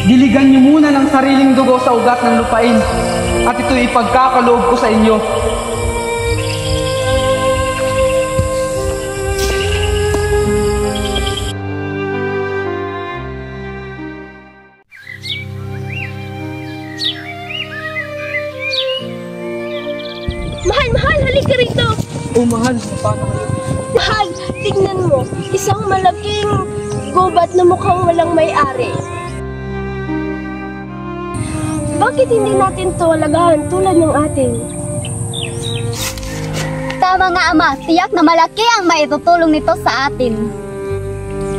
Diligan niyo muna ng sariling dugo sa ugat ng lupain at ito'y ipagkakaloob ko sa inyo. Mahal, halika rito! Oh, mahal, paano kayo? Mahal, tignan mo, isang malaking gubat na mukhang walang may-ari. Bakit hindi natin ito alagahan tulad ng ating? Tama nga, Ama. Tiyak na malaki ang maitutulong nito sa atin.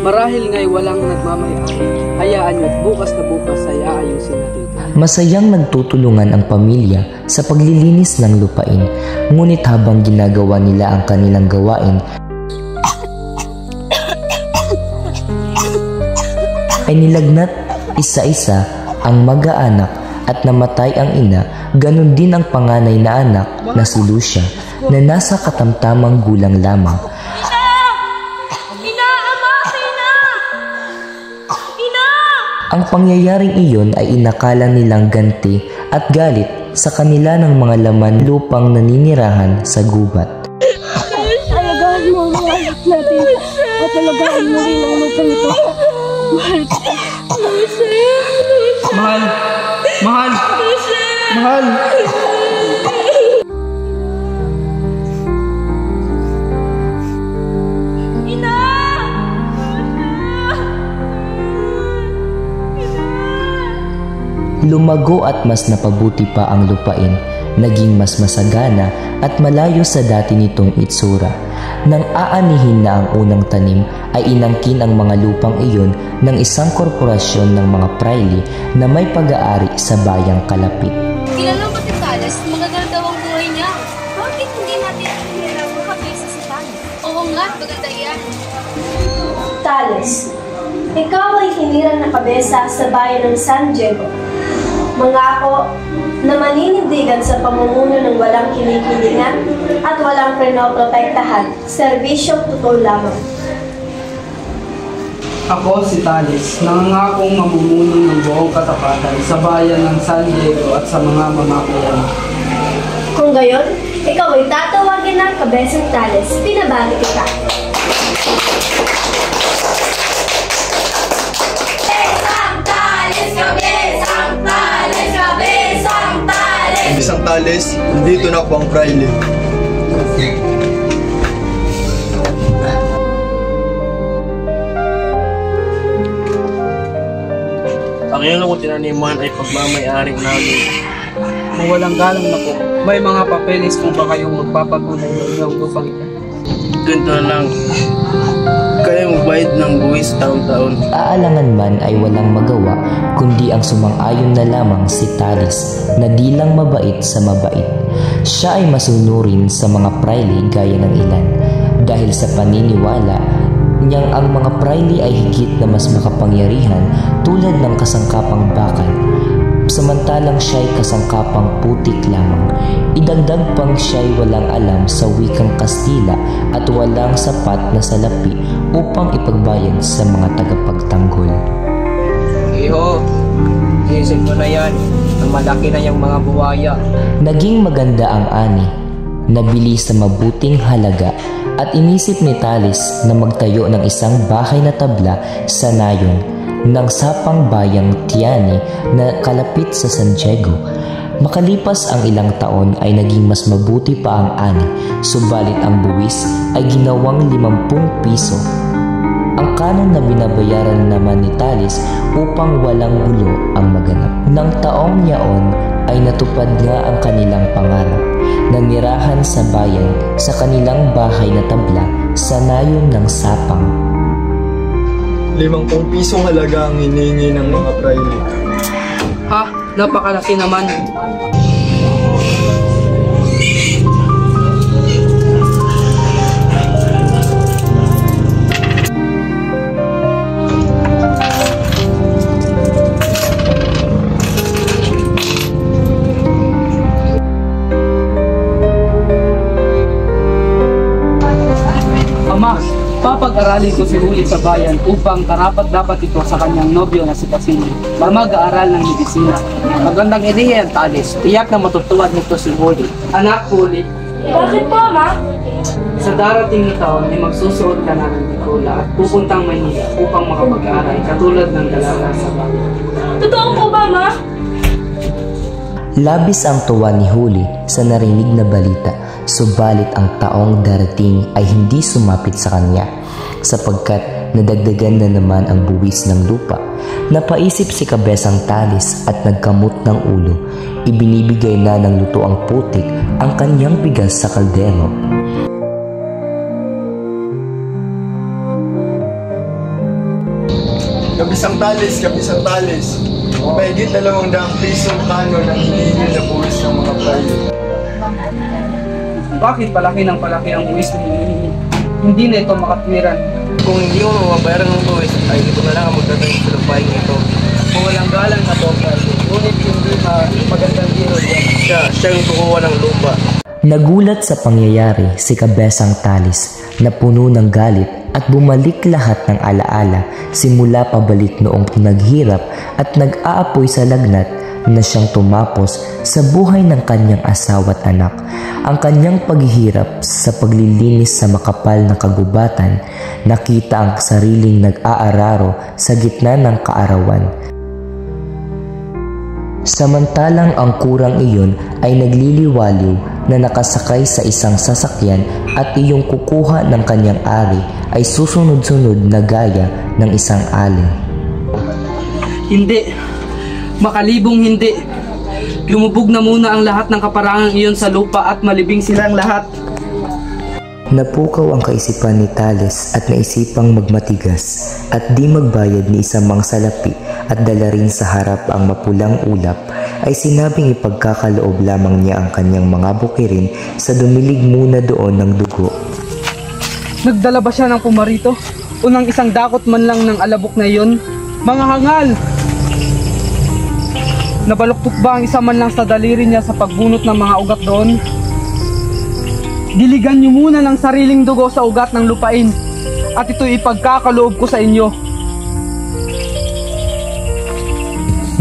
Marahil nga'y walang nagmamayari. Hayaan niyo, bukas na bukas ay aayusin natin. Masayang nagtutulungan ang pamilya sa paglilinis ng lupain, ngunit habang ginagawa nila ang kanilang gawain, ay nilagnat isa-isa ang mag-aanak at namatay ang ina, ganun din ang panganay na anak na si Lucia na nasa katamtamang gulang lamang. Ang pangyayaring iyon ay inakala nilang ganti at galit sa kanila ng mga laman lupang naninirahan sa gubat. Alagahan mo ang mga anak natin at alagahan mo rin ang lupang ito. Mahal! Mahal! Mahal! Lumago at mas napabuti pa ang lupain, naging mas masagana at malayo sa dati nitong itsura. Nang aanihin na ang unang tanim, ay inangkin ang mga lupang iyon ng isang korporasyon ng mga praile na may pag-aari sa bayang kalapit. Kilala mo si Tales, magandang daw ang buhay niya. Bakit hindi natin hinirang makabisa sa Tales? Oo nga, maganda yan. Tales, ikaw ay hinirang na kabesa sa bayan ng San Diego. Mangako na maninindigan sa pamumuno ng walang kinikilingan at walang pinoprotektahan, serbisyong totoo lamang. Ako si Tales, nangangakong mamumuno ng buong katapatan sa bayan ng San Diego at sa mga mamamayan. Kung gayon, ikaw ay tatawagin ng kabesang Tales. Pinabati kita. Isang Tales, dito na po ang praile. Ang iyong ko tinaniman ay pagmamayari namin. Kung walang galang na po, may mga papeles kung ba kayong magpapagunay ng inyong lupang ito. Ganito na lang. Kaya magbayad ng buwis taon-taon. Aalangan man ay walang magawa, kundi ang sumang-ayon na lamang si Tales na di lang mabait sa mabait. Siya ay masunurin sa mga praile gaya ng ilan, dahil sa paniniwala niyang ang mga praile ay higit na mas makapangyarihan tulad ng kasangkapang bakal. Samantalang siya'y kasangkapang putik lamang. Idagdag pang siya'y walang alam sa wikang Kastila at walang sapat na salapi upang ipagbayad sa mga tagapagtanggol. Iho, isip mo na yan, na malaki na yung mga buwaya. Naging maganda ang ani, nabili sa mabuting halaga at inisip ni Tales na magtayo ng isang bahay na tabla sa nayon ng sapang bayang Tiani na kalapit sa San Diego. Makalipas ang ilang taon ay naging mas mabuti pa ang ani, subalit ang buwis ay ginawang 50 piso. Ang kanon na binabayaran naman ni Tales upang walang gulo ang maganap. Nang taong yaon ay natupad nga ang kanilang pangarap, nanirahan sa bayan sa kanilang bahay na tabla sa nayon ng sapang. 50 pisong halaga ang hinihingi ng mga praile. Ha? Napakalaki naman. Ama, papag-aralan Aralin ko si Huli sa bayan upang karapat-dapat ito sa kanyang nobyo na si Basilio na mag-aaral ng medisina. Magandang ideya yan, Talis. Tiyak na matutuwa nito si Huli. Anak Huli, Bakit po, Ama? sa darating na taon ay magsusuot ka na ng tikola at pupuntang Maynila upang makapag-aaral katulad ng dalaga sa bayan. Totoo po ba, Ma? Labis ang tuwa ni Huli sa narinig na balita, subalit ang taong darating ay hindi sumapit sa kanya sapagkat nadagdagan na naman ang buwis ng lupa. Napaisip si Kabesang Talis at nagkamot ng ulo. Ibinibigay na ng lutoang putik ang kanyang bigas sa kaldero. Kabisang Talis. Mahigit 200 pisong kano ng hinihingi na buwis ng mga prayle. Bakit palaki ng palaki ang buwis na hinihingi? Hindi na ito makatwiran. Kung hindi mo mabayaran ng buwis, ay ito na lang ang magdadaling sa lupain ito. Kung walang galang na bongkal, ngunit hindi magandang hero yan. Siyang kukuha ng lupa. Nagulat sa pangyayari si Kabesang Talis na puno ng galit at bumalik lahat ng alaala simula pabalik noong naghirap at nag-aapoy sa lagnat na siyang tumapos sa buhay ng kanyang asawa at anak. Ang kanyang paghihirap sa paglilinis sa makapal na kagubatan, nakita ang sariling nag-aararo sa gitna ng kaarawan. Samantalang ang kurang iyon ay nagliliwaliw na nakasakay sa isang sasakyan at iyong kukuha ng kanyang ari ay susunod-sunod na gaya ng isang alin. Hindi. Makalibong hindi. Lumubog na muna ang lahat ng kaparangang iyon sa lupa at malibing silang lahat. Napukaw ang kaisipan ni Talis at naisipang magmatigas at di magbayad ni isang mang salapi at dala rin sa harap ang mapulang ulap, ay sinabing ipagkakaloob lamang niya ang kanyang mga bukirin sa dumilig muna doon ng dugo. Nagdala ba siya ng pumarito? O ng isang dakot man lang ng alabok na iyon? Mga hangal! Nabaluktot ba ang isa man lang sa daliri niya sa pagbunot ng mga ugat doon? Diligan niyo muna ng sariling dugo sa ugat ng lupain at ito ipagkakaloob ko sa inyo.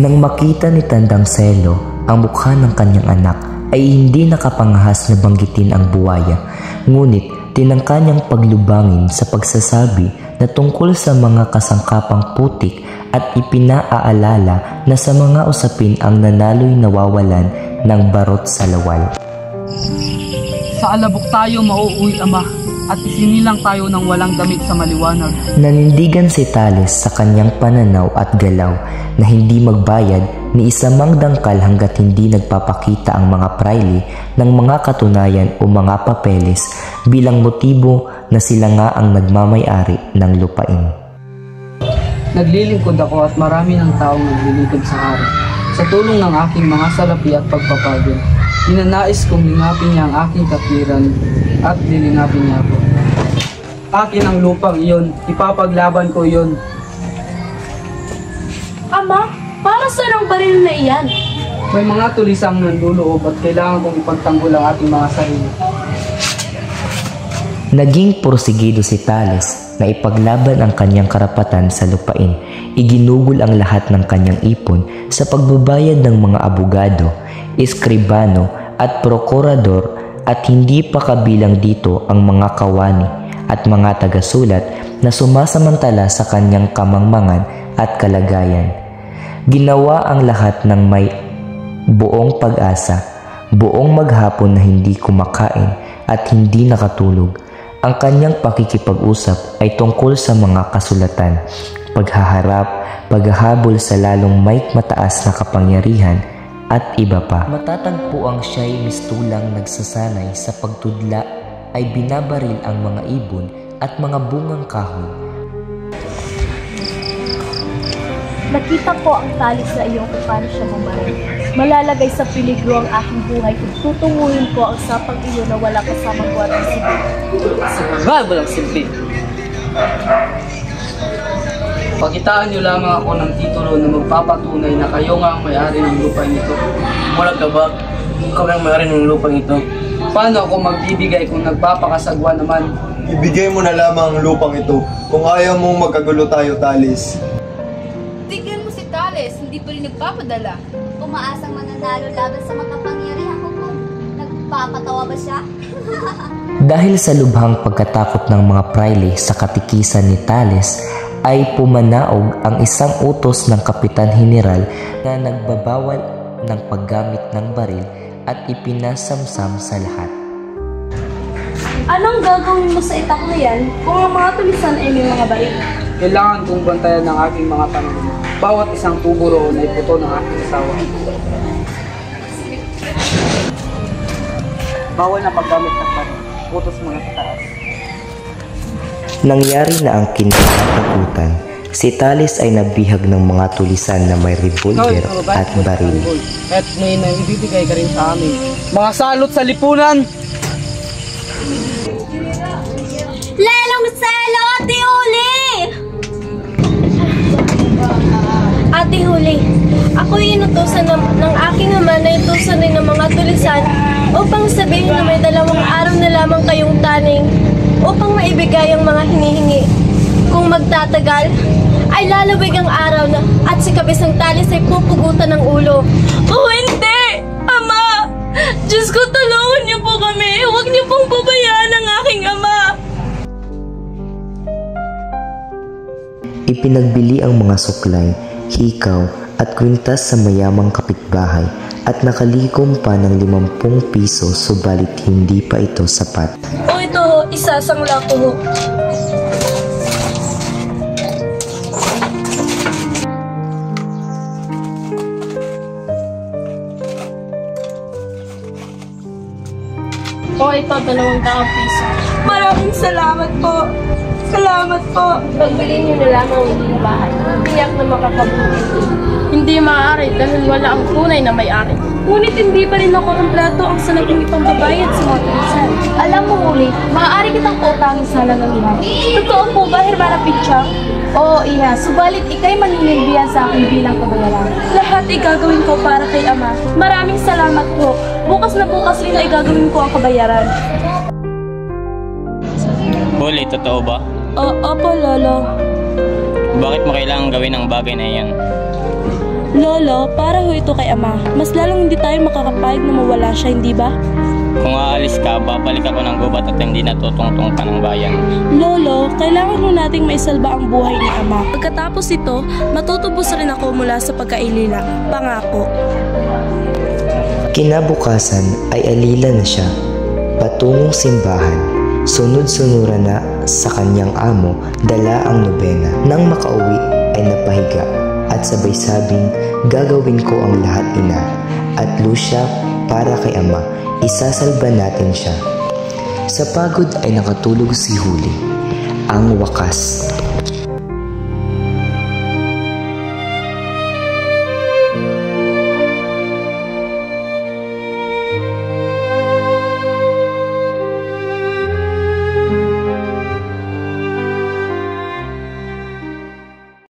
Nang makita ni Tandang Selo ang mukha ng kanyang anak, ay hindi nakapangahas na banggitin ang buwaya, ngunit tinangka niyang paglubangin sa pagsasabi na tungkol sa mga kasangkapang putik at ipinaaalala na sa mga usapin ang nanalo'y nawawalan ng barot sa lawal. Sa alabok tayo mauuwi, Ama, at isinilang tayo ng walang damit sa maliwanag. Nanindigan si Talis sa kanyang pananaw at galaw na hindi magbayad ni isa mang dangkal hanggat hindi nagpapakita ang mga praile ng mga katunayan o mga papeles bilang motibo na sila nga ang nagmamay-ari ng lupain. Naglilingkod ako at marami ng taong naglilingkod sa hari. Sa tulong ng aking mga salapi at pagpapagod, ninanais kong lingapin niya ang aking katwiran at lilingapin niya ako. Akin ang lupang iyon, ipapaglaban ko iyon. Ama, para saan ang baril na iyan? May mga tulisang nanduloob at kailangan kong ipagtanggol ang ating mga sarili. Naging porsigido si Talis na ipaglaban ang kanyang karapatan sa lupain. Iginugol ang lahat ng kanyang ipon sa pagbabayad ng mga abogado, eskribano at prokurador at hindi pa kabilang dito ang mga kawani at mga tagasulat na sumasamantala sa kanyang kamangmangan at kalagayan. Ginawa ang lahat ng may buong pag-asa, buong maghapon na hindi kumakain at hindi nakatulog. Ang kanyang pakikipag-usap ay tungkol sa mga kasulatan, paghaharap, paghahabol sa lalong may mataas na kapangyarihan at iba pa. Matatagpo ang siya'y mistulang nagsasanay sa pagtudla ay binabaril ang mga ibon at mga bungang kahoy. Nakita ko ang Talis na iyong kung paano siya mamaril. Malalagay sa peligro ang aking buhay kung tutunguhin ko ang sapang iyo na wala kasamang buwatang sibil. Sabagal, walang silbi. Pakitaan niyo lamang ako ng titulo na magpapatunay na kayo nga ang may-ari ng lupa nito. Wala ka ba? Ikaw lang may-ari ng lupang ito. Paano ako magbibigay kung nagpapakasagwa naman? ibigay mo na lamang ang lupang ito. Kung ayaw mong magkagulo tayo, Talis. Tignan mo si Talis, hindi pa rin nagpapadala. Umaasang mananalo laban sa makapangyarihan ko kung nagpapatawa ba siya? Dahil sa lubhang pagkatakot ng mga prayle sa katikisan ni Talis, ay pumanaog ang isang utos ng Kapitan General na nagbabawal ng paggamit ng baril at ipinasamsam sa lahat. Anong gagawin mo sa itak na yan kung ang mga tulisan ay may mga baril? Kailangan kong bantayan ng aking mga Panginoon. Bawat isang tubo roon ay puto ng aking asawa. Bawal na paggamit ng baril. Utos muna sa taas. Nangyari na ang kinatatakutan. Si Talis ay nabihag ng mga tulisan na may revolver at baril. At may naibibigay ka rin sa amin. Mga salot sa lipunan! Lelong Selo, Ate Huli! Ate Huli, ako'y inutusan ng aking ama na itusan rin ng mga tulisan upang sabihin na may 2 araw na lamang kayong taning upang maibigay ang mga hinihingi. Kung magtatagal, ay lalawig ang araw na at si Kabisang Talis ay pupugutan ng ulo. Oh, hindi! Ama! Diyos ko, tulungan niyo po kami! Huwag niyo pong pabayaan ang aking ama! Ipinagbili ang mga suklay, hikaw at kwintas sa mayamang kapitbahay at nakalikom pa ng 50 piso subalit hindi pa ito sapat. O ito, isasangla ko. O ito, 200 piso. Maraming salamat po. Salamat po. Pagbili niyo na lamang ang bahay. Tiyak na makakabuti. Hindi maaari dahil wala ang tunay na may-ari. Ngunit hindi pa rin ako kompleto ang sanaging ipambabayad sa mga tulisan. Alam mo, Muli, maaari kitang pautangin sa halagang iha. Totoo po ba, Hermana Picha? Oo, Iha. Subalit ikay maninilbihan sa akin bilang kabayaran. Lahat igagawin ko para kay Ama. Maraming salamat po. Bukas na bukas rin ay gagawin ko ang kabayaran. Huli, totoo ba? Opo, Lolo. Bakit mo kailangan gawin ang bagay na iyan? Lolo, para ho ito kay Ama. Mas lalong hindi tayo makakapayag na mawala siya, hindi ba? Kung aalis ka, babalik ako ng gubat at hindi natutungtong pa ng bayan. Lolo, kailangan ho nating maisalba ang buhay ni Ama. Pagkatapos ito, matutubos rin ako mula sa pagkailila. Pangako. Kinabukasan ay alila na siya, patungong simbahan. Sunod-sunuran na sa kanyang amo, dala ang nobena. Nang makauwi ay napahiga at sabay sabing, gagawin ko ang lahat, ina. At Lucia, para kay Ama, isasalba natin siya. Sa pagod ay nakatulog si Huli. Ang wakas.